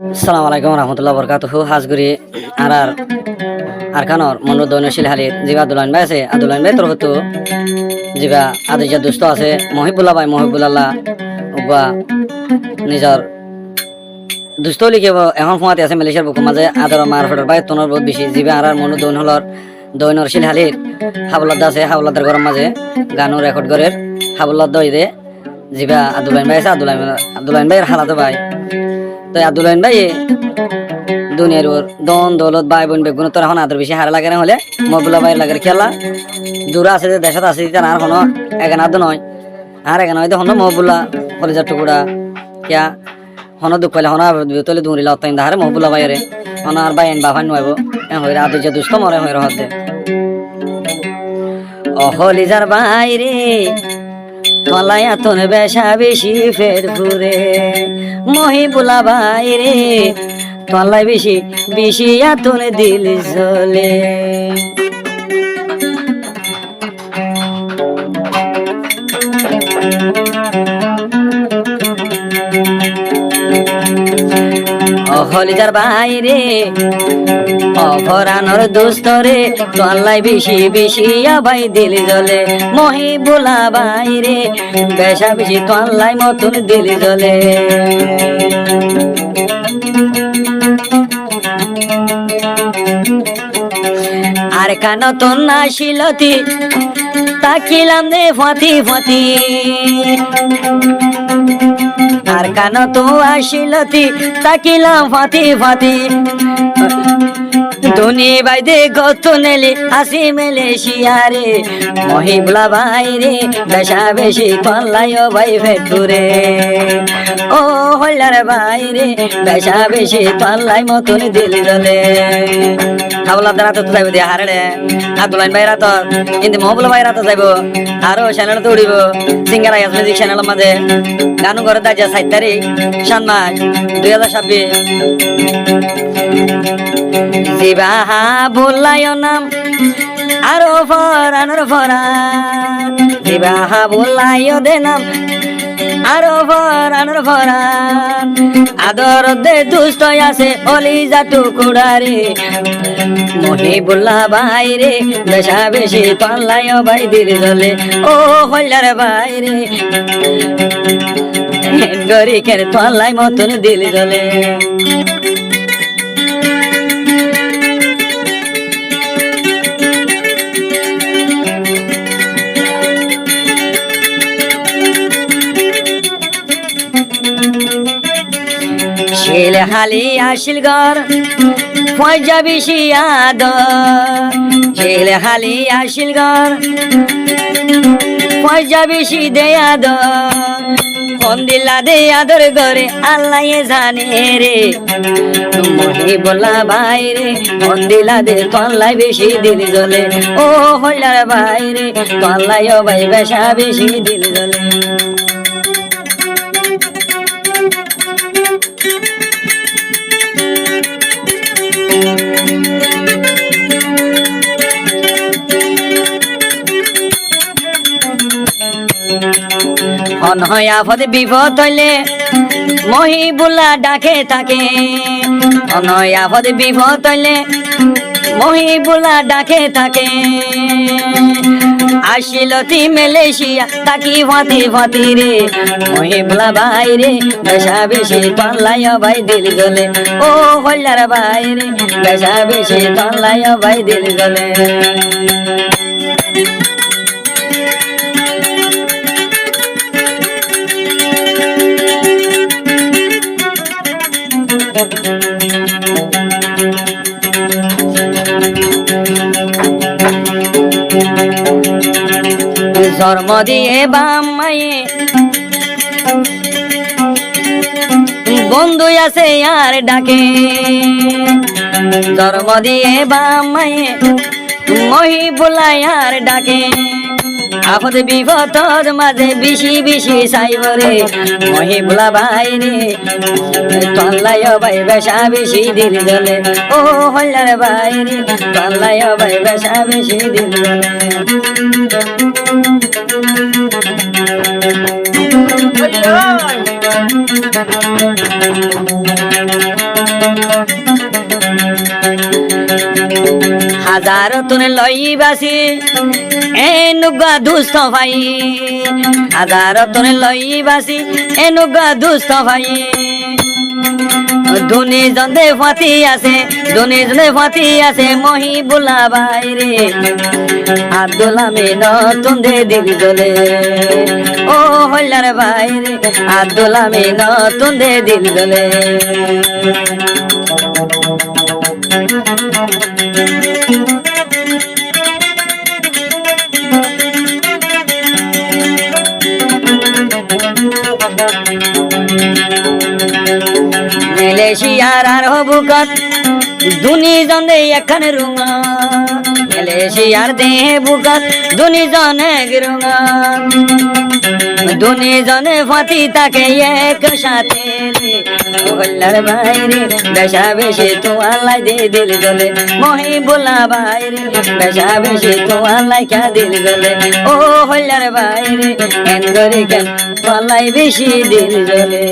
আসসালামু আলাইকুম রহমতুল্লাহ বরকাতুহু হাজগুড়ি আর আরকানর মনোদনশীল হালির জিবা আব্দুল্লাহ ভাই আছে আব্দুল্লাহ ভাই তরফ তো জিবা আদিজা দুস্থ আছে মহিবুল্লাহ ভাই মহিবুল্লাহ উবা নিজর দুস্থ লিখে এখন ফোঁয়াতে আছে মালয়েশিয়ার বুকুর মাঝে আদর মারফেটর ভাই তনর বহুত বেশি জিবা আর মনোদন হলর দৈনরশীল হালির হাবুল্লাদ আছে হাবুল্লাদের গরম মাঝে গানও রেকর্ড করে হাবুল্লাদ দই দে জিবা আব্দুল্লাহ ভাই আছে আব্দুল্লাহ ভাইয়ের হালাতো ভাই তো আব্দুল্লাহ ভাই দুনিয়ার ওর দন দৌলত ভাই বোন বেগুন তোর এখন আদর বেশি হারা লাগে না হলে মবুল্লা ভাইয়ের লাগে খেলা দূরে আছে যে দেশত আছে আর কোনো এগানাদ নয় আর এগান হয়তো হন মহবুল্লা কলেজার টুকুরা কিয়া হন দুঃখ পাইলে হন তলে দুরিলা অত্যাইন দাহারে মহবুল্লা ভাইয়ের হন আর ভাই এন বাভান নয় হইরা আদর যে দুস্থ মরে হয়ে রহতে অহলিজার বাইরে তলায়া তোর বেশা বেশি ফের ঘুরে মহিবুলা বাইরে তলায় বেশি বেশি তোর দিল জ্বলে অহলিজার বাইরে অভরানোর দুস্তরে তল্লাই বেশি বেশি ভাই দিল জ্বলে মহিবুলা বাইরে বেশা বেশি তল্লাই মতন দিল জ্বলে আর কান তো না শিলতি তাকিলাম নে ফাতি ফাতি আর কান তো আসিলতি তাকিলাম ফাতি ফাতি ধনী বাইদে গত নেলি আসি মালয়েশিয়ারে মহিবুলা বাইরে বেশা বেশি তল্লাই ভাই ফেটুরে ও হল্লার বাইরে বেশা বেশি তল্লাই মতন দিল জ্বলে হাবুল্লাহ দ্বারা তো যাইব দিয়া হারে আব্দুল্লাহ ভাইরা তো কিন্তু মহবুল্লা ভাইরা তো যাইব আরো চ্যানেল তো উড়িব সিঙ্গার আয়াস মিউজিক চ্যানেলের মাঝে গানও করে দাঁড়িয়ে 7 তারিখ 7 মাস 2026 জিবাহা বললাই নাম আরো ফরানোর ফরান জিবাহা বললাই দে নাম আরো ফরানোর ফরান আদর দে দুষ্ট আছে অলিজা টুকুড়ারে মহিবুল্লাহ বাইরে বেশা বেশি তল্লাই ভাই দিল জ্বলে ও হল্লার বাইরে গরিকের তল্লাই মতন দিল জ্বলে ছেলে হালি আসিল ঘর ফয়জা বেশি আদর ছেলে হালি আসিল ঘর ফয়জা বেশি দে আদর ফোন দিলা দে আদর করে আল্লাহ জানে রে মহিবুল্লাহ বাইরে ফোন দিলা দে তল্লাই বেশি দিল জ্বলে ও হল্লার বাইরে তল্লাই ভাই বেশা বেশি দিল জ্বলে অনহয় আফদ বিপদ হইলে মহিবুল্লাহ ডাকে থাকে অনহয় আফদ বিপদ হইলে মহিবুল্লাহ ডাকে থাকে আসিলতি মালয়েশিয়া তাকি ফাতি ফাতি রে মহিবুল্লাহ বাইরে বেশা বেশি তল্লাই ভাই দিল জ্বলে ও হল্লার বাইরে বেশা বেশি তল্লাই ভাই দিল জ্বলে জন্ম দিয়ে বাম মায়ে বন্ধু আছে আর ডাকে জন্ম দিয়ে বাম মায়ে মহিবুল্লাহ আর ডাকে আপদ বিপদর মাঝে বেশি বেশি চাইব রে মহিবুল্লাহ বাইরে তল্লাই ভাই বেশা বেশি দিল জ্বলে ও হল্লার বাইরে তল্লাই ভাই বেশা বেশি দিল জ্বলে হাজার তুনে লই বাসি এনুগা দুস্থ ভাই, হাজার তুনে লই বাসি এনুগা দুস্থ ভাই। দুনি জন্দে ফাতি আছে, দুনি জন্দে ফাতি আছে মহিবুল্লাহ ভাই রে, আব্দুল আমিন নতুন দে দিল জলে, ও হল্লার ভাই রে, আব্দুল আমিন নতুন দে দিল জলে। মালয়েশিয়ার আর বুকত দুনি জন্দে এখানে রুঙা, মালয়েশিয়ার দে বুকত দুনি জনে রুঙা, দুনি জনে ফাতি তাকে এক সাথে রে, হল্লার ভাই রে, বেশা বেশি তো আল্লাহ দে দিল গলে, মহিবুল্লাহ ভাই রে, বেশা বেশি তো আল্লাহ কা দিল গলে, ও হল্লার ভাই রে, এন গরি কেন আল্লাহ বেশি দিল গলে।